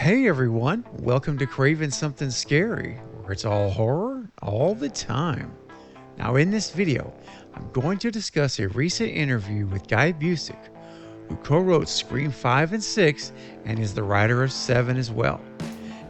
Hey everyone, welcome to Craving Something Scary, where it's all horror all the time. Now, in this video, I'm going to discuss a recent interview with Guy Busick, who co-wrote Scream 5 and 6 and is the writer of 7 as well.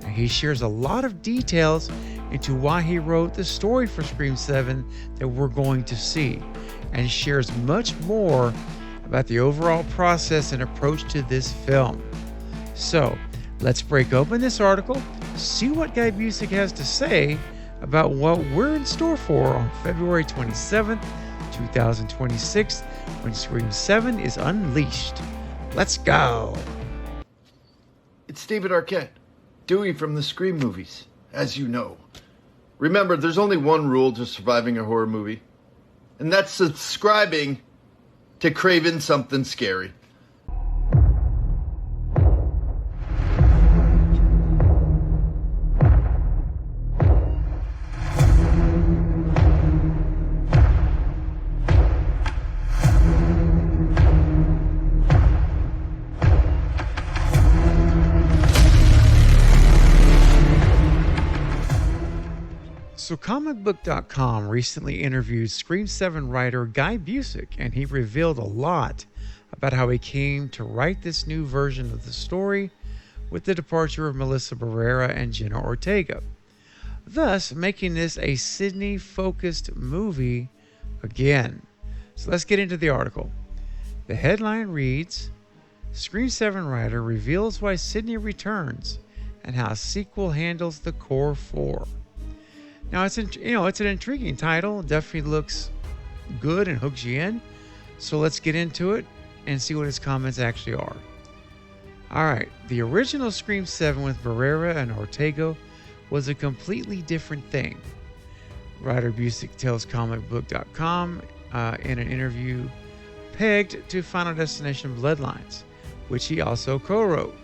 Now, he shares a lot of details into why he wrote the story for Scream 7 that we're going to see, and shares much more about the overall process and approach to this film. So, let's break open this article, see what Guy Busick has to say about what we're in store for on February 27th, 2026, when Scream 7 is unleashed. Let's go! It's David Arquette, Dewey from the Scream movies, as you know. Remember, there's only one rule to surviving a horror movie, and that's subscribing to Craving Something Scary. So comicbook.com recently interviewed Scream 7 writer Guy Busick, and he revealed a lot about how he came to write this new version of the story with the departure of Melissa Barrera and Jenna Ortega, thus making this a Sidney-focused movie again. So let's get into the article. The headline reads, Scream 7 writer reveals why Sidney returns and how sequel handles the core four. Now, it's an intriguing title. Definitely looks good and hooks you in. So let's get into it and see what his comments actually are. All right, the original Scream 7 with Barrera and Ortega was a completely different thing. Writer Busick tells comicbook.com in an interview pegged to Final Destination Bloodlines, which he also co-wrote.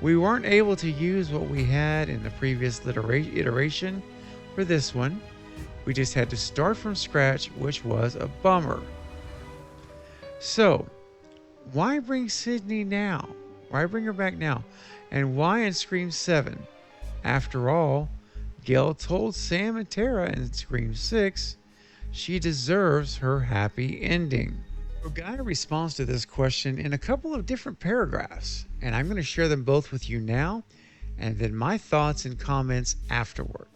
We weren't able to use what we had in the previous iteration for this one. We just had to start from scratch, which was a bummer. So, why bring Sidney now? Why bring her back now? And why in Scream 7? After all, Gail told Sam and Tara in Scream 6 she deserves her happy ending. So Guy responds to this question in a couple of different paragraphs, and I'm going to share them both with you now, and then my thoughts and comments afterward.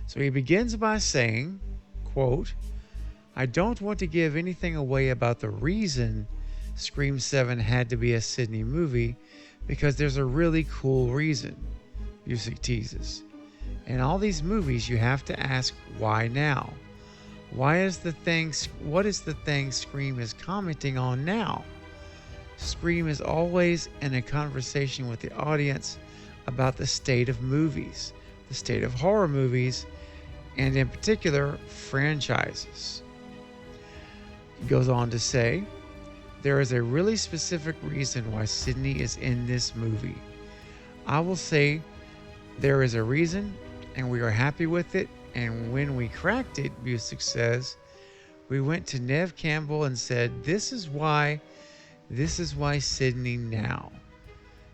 So he begins by saying, quote, I don't want to give anything away about the reason Scream 7 had to be a Sidney movie, because there's a really cool reason, Busick teases. In all these movies, you have to ask, why now? What is the thing Scream is commenting on now? Scream is always in a conversation with the audience about the state of movies, the state of horror movies, and in particular, franchises. He goes on to say, there is a really specific reason why Sidney is in this movie. I will say there is a reason, and we are happy with it, and when we cracked it, Busick says, we went to Neve Campbell and said, this is why Sidney now.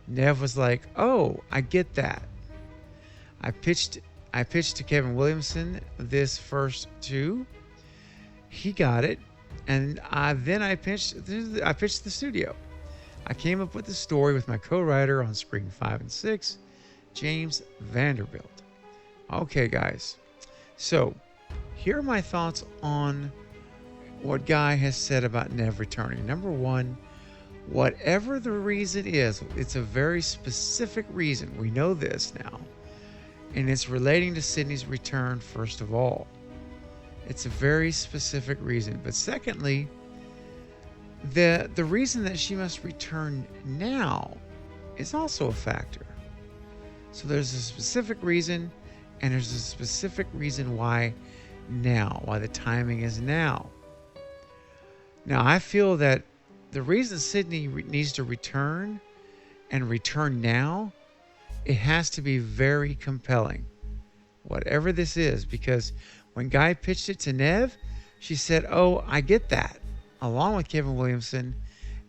Neve was like, oh, I get that. I pitched to Kevin Williamson this first too. He got it, and then I pitched the studio. I came up with the story with my co-writer on Scream 5 and 6, James Vanderbilt. Okay, guys. So, here are my thoughts on what Guy has said about Neve returning. Number one, whatever the reason is, it's a very specific reason. We know this now. And it's relating to Sidney's return, first of all. It's a very specific reason. But secondly, the reason that she must return now is also a factor. So there's a specific reason, and there's a specific reason why now, why the timing is now. Now, I feel that the reason Sidney needs to return, and return now, it has to be very compelling, whatever this is, because when Guy pitched it to Neve, she said, oh, I get that, along with Kevin Williamson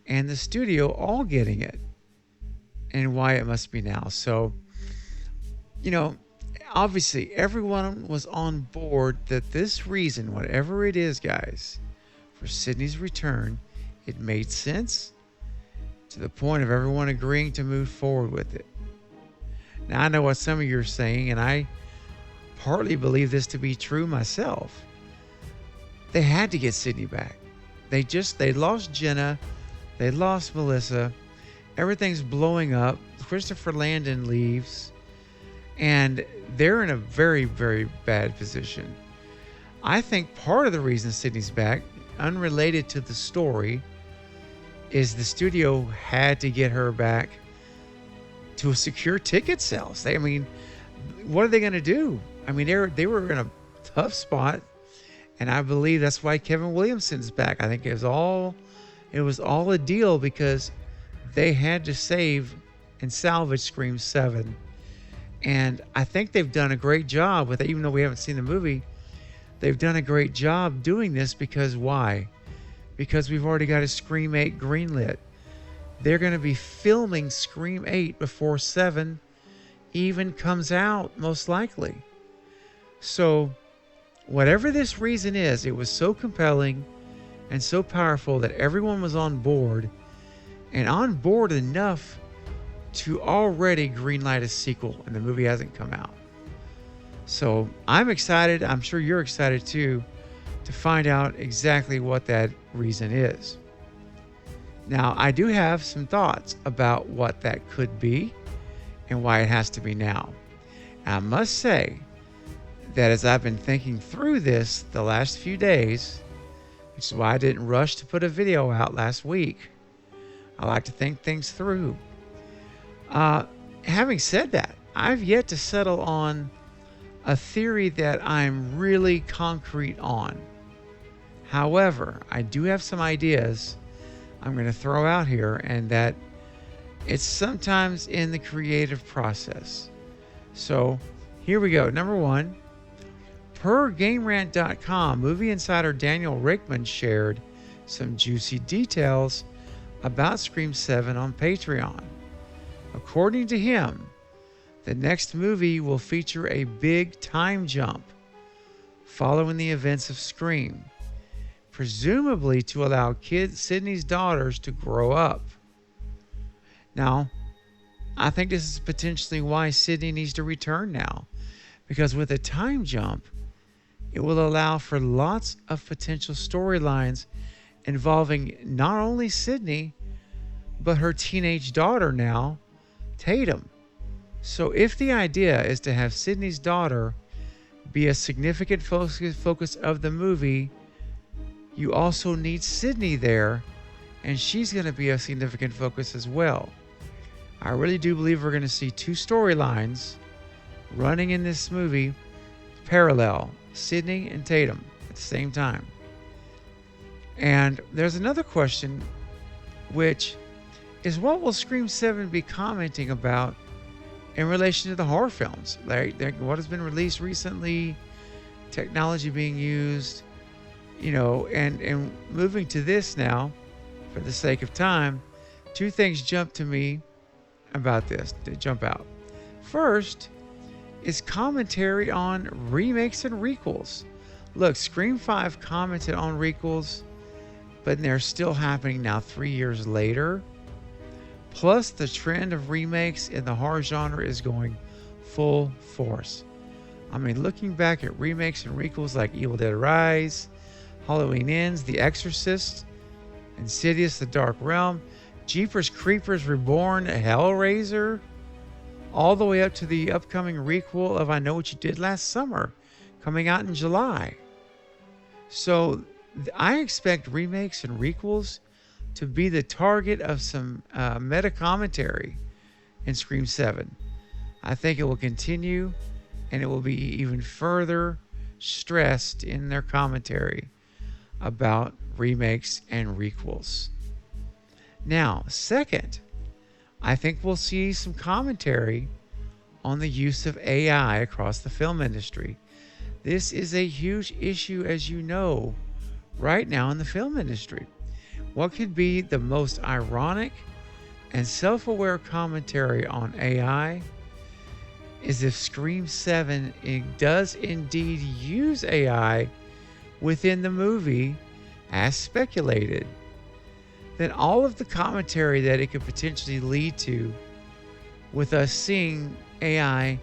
and the studio all getting it. and why it must be now. So, you know, obviously everyone was on board that this reason, whatever it is, guys, for Sydney's return, it made sense to the point of everyone agreeing to move forward with it. Now, I know what some of you are saying, and I partly believe this to be true myself. They had to get Sydney back. They lost Jenna. They lost Melissa. Everything's blowing up. Christopher Landon leaves. And they're in a very, very bad position. I think part of the reason Sydney's back, unrelated to the story, is the studio had to get her back to secure ticket sales. What are they going to do? I mean, they were in a tough spot, and I believe that's why Kevin Williamson's back. I think it was all a deal because they had to save and salvage Scream 7. And I think they've done a great job with it, even though we haven't seen the movie. They've done a great job doing this because why? Because we've already got a Scream 8 greenlit. They're going to be filming Scream 8 before 7 even comes out, most likely. So, whatever this reason is, it was so compelling and so powerful that everyone was on board, and on board enough to already greenlight a sequel, and the movie hasn't come out. So I'm excited. I'm sure you're excited too to find out exactly what that reason is. Now, I do have some thoughts about what that could be and why it has to be now. And I must say that as I've been thinking through this the last few days, which is why I didn't rush to put a video out last week, I like to think things through. Having said that, I've yet to settle on a theory that I'm really concrete on. However, I do have some ideas I'm going to throw out here, and that it's sometimes in the creative process. So here we go. Number one, per GameRant.com, movie insider Daniel Rickman shared some juicy details about Scream 7 on Patreon. According to him, the next movie will feature a big time jump following the events of Scream, presumably to allow Sydney's daughters to grow up. Now, I think this is potentially why Sydney needs to return now, because with a time jump, it will allow for lots of potential storylines involving not only Sydney, but her teenage daughter now, Tatum. So if the idea is to have Sydney's daughter be a significant focus of the movie, you also need Sydney there, and she's going to be a significant focus as well. I really do believe we're going to see two storylines running in this movie parallel, Sydney and Tatum at the same time. And there's another question, which is what will Scream 7 be commenting about in relation to the horror films? Like what has been released recently, technology being used, and moving to this now, for the sake of time, two things jump to me about this, to jump out. First is commentary on remakes and requels. Look, Scream 5 commented on requels, but they're still happening now 3 years later. Plus, the trend of remakes in the horror genre is going full force. I mean, looking back at remakes and requels like Evil Dead Rise, Halloween Ends, The Exorcist, Insidious: The Dark Realm, Jeepers Creepers Reborn, Hellraiser, all the way up to the upcoming requel of I Know What You Did Last Summer, coming out in July. So I expect remakes and requels to be the target of some meta commentary in Scream 7. I think it will continue, and it will be even further stressed in their commentary about remakes and requels. Now, second, I think we'll see some commentary on the use of AI across the film industry. This is a huge issue, as you know, right now in the film industry. What could be the most ironic and self-aware commentary on AI is if Scream 7 does indeed use AI within the movie as speculated, then all of the commentary that it could potentially lead to with us seeing AI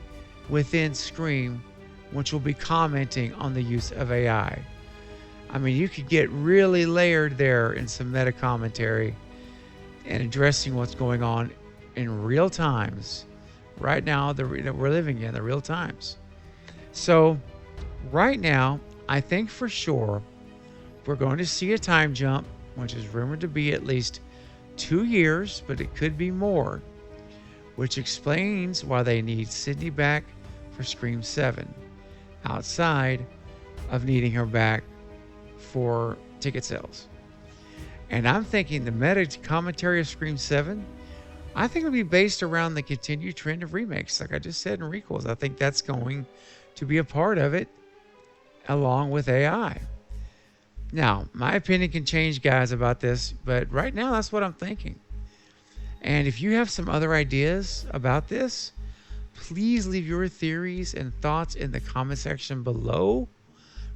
within Scream, which will be commenting on the use of AI. I mean, you could get really layered there in some meta commentary and addressing what's going on in real times right now that we're living in, the real times. So right now, I think for sure we're going to see a time jump, which is rumored to be at least 2 years, but it could be more, which explains why they need Sidney back for Scream 7, outside of needing her back for ticket sales. And I'm thinking the meta commentary of Scream 7, I think it'll be based around the continued trend of remakes. Like I just said in requels, I think that's going to be a part of it along with AI. Now, my opinion can change, guys, about this, but right now that's what I'm thinking. And if you have some other ideas about this, please leave your theories and thoughts in the comment section below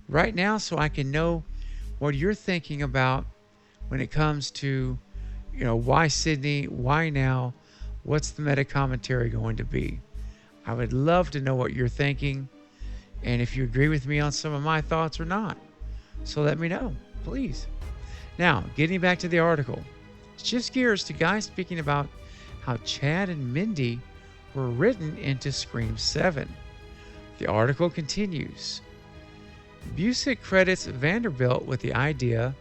right now so I can know what you're thinking about when it comes to, why Sidney, why now, what's the meta commentary going to be? I would love to know what you're thinking and if you agree with me on some of my thoughts or not. So let me know, please. Now, getting back to the article, it shifts gears to guys speaking about how Chad and Mindy were written into Scream 7. The article continues. Busick credits Vanderbilt with the idea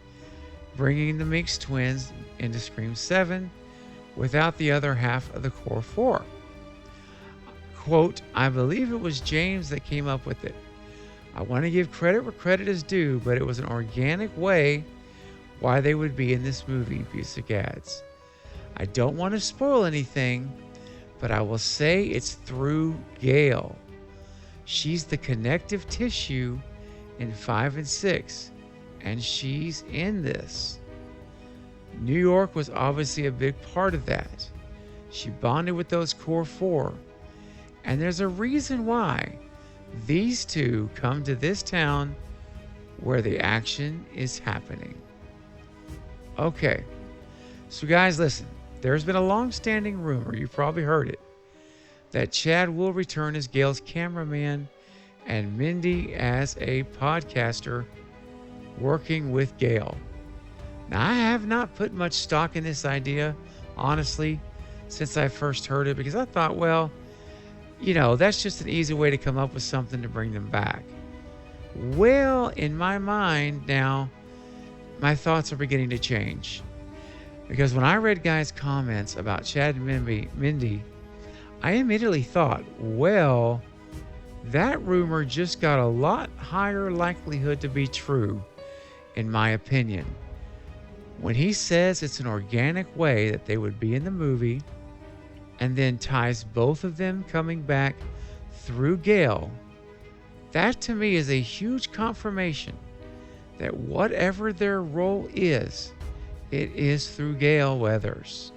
bringing the Meeks twins into Scream 7 without the other half of the core four. Quote, I believe it was James that came up with it. I want to give credit where credit is due, but it was an organic way why they would be in this movie, Busick adds. I don't want to spoil anything, but I will say it's through Gail. She's the connective tissue in 5 and 6, and she's in this. New York was obviously a big part of that. She bonded with those core four, and there's a reason why these two come to this town where the action is happening. Okay, so guys, listen. There's been a long-standing rumor, you've probably heard it, that Chad will return as Gail's cameraman and Mindy as a podcaster working with Gail. Now, I have not put much stock in this idea, honestly, since I first heard it, because I thought, well, that's just an easy way to come up with something to bring them back. Well, in my mind now, my thoughts are beginning to change. Because when I read guys' comments about Chad and Mindy, I immediately thought, well, that rumor just got a lot higher likelihood to be true, in my opinion. When he says it's an organic way that they would be in the movie, and then ties both of them coming back through Gail, that to me is a huge confirmation that whatever their role is, it is through Gail Weathers.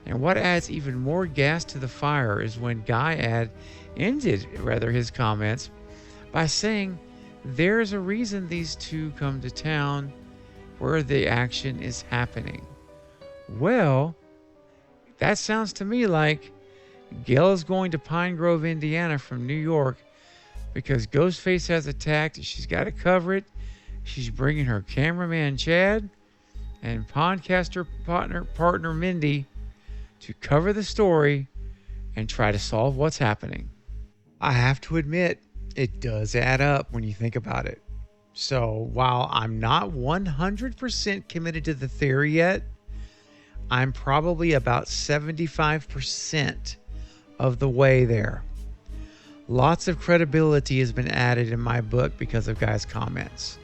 And what adds even more gas to the fire is when Guy ended his comments by saying there's a reason these two come to town where the action is happening. Well, that sounds to me like Gail is going to Pine Grove, Indiana from New York because Ghostface has attacked. She's got to cover it. She's bringing her cameraman Chad and podcaster partner Mindy to cover the story and try to solve what's happening. I have to admit, it does add up when you think about it. So while I'm not 100% committed to the theory yet, I'm probably about 75% of the way there. Lots of credibility has been added in my book because of guys' comments.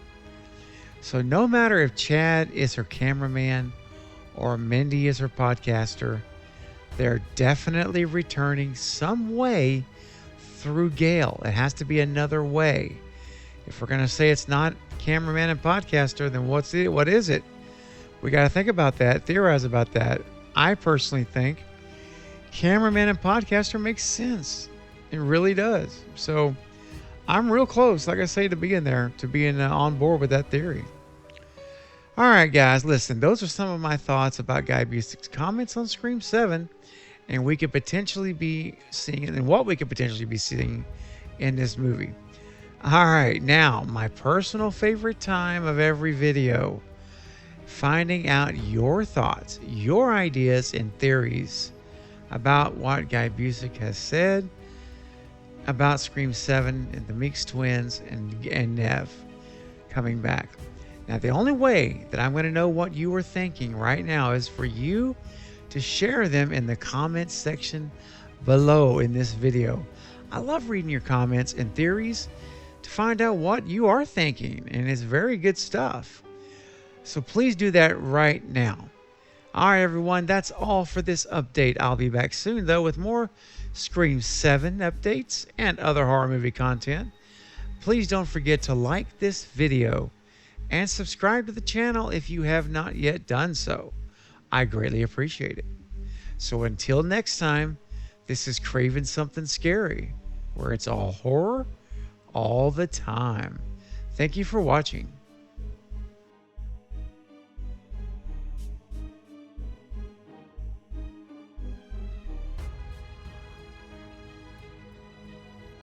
So no matter if Chad is her cameraman or Mindy is her podcaster, they're definitely returning some way through Gail. It has to be another way. If we're going to say it's not cameraman and podcaster, then what is it? We got to think about that, theorize about that. I personally think cameraman and podcaster makes sense. It really does. So I'm real close, like I say, to being there, to being on board with that theory. All right, guys, listen, those are some of my thoughts about Guy Busick's comments on Scream 7, and we could potentially be seeing it, and what we could potentially be seeing in this movie. All right, now, my personal favorite time of every video, finding out your thoughts, your ideas, and theories about what Guy Busick has said about Scream 7 and the Meeks twins and Nev coming back. Now, the only way that I'm going to know what you are thinking right now is for you to share them in the comments section below in this video. I love reading your comments and theories to find out what you are thinking, and it's very good stuff. So please do that right now. All right, everyone, that's all for this update. I'll be back soon, though, with more Scream 7 updates and other horror movie content. Please don't forget to like this video and subscribe to the channel if you have not yet done so. I greatly appreciate it. So until next time, this is Craving Something Scary, where it's all horror all the time. Thank you for watching.